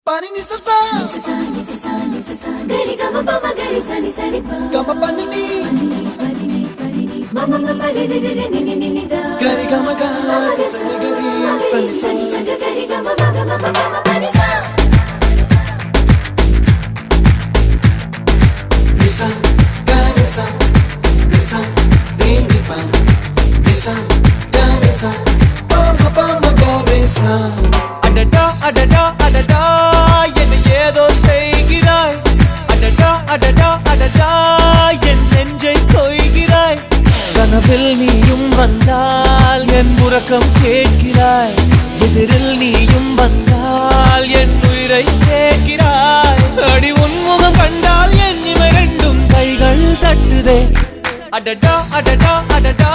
Pani ni sa sa gari ga ma pa ma gari sa ni sa ni pa ga ma pa ni ma ma ma pa re re re re ni ni ni da gari ga ma ga sa ni gari sa ni sa gari ga ma ga ma pa ma pa ni sa ni sa gari sa ni ni pa ni sa gari sa pa ma gari sa adada adada adada என்ன ஏதோ செய்கிறாய் அடடா அடடா அடடா என் நெஞ்சை கொய்கிறாய் கனவில் நீயும் வந்தால் என் உறக்கம் கேட்கிறாய் எதிரில் நீயும் வந்தால் என் உயிரை கேட்கிறாய் அடி உன்முகம் கண்டால் என் இமை ரெண்டும் கைகள் தட்டுதே அடடா அடடா அடடா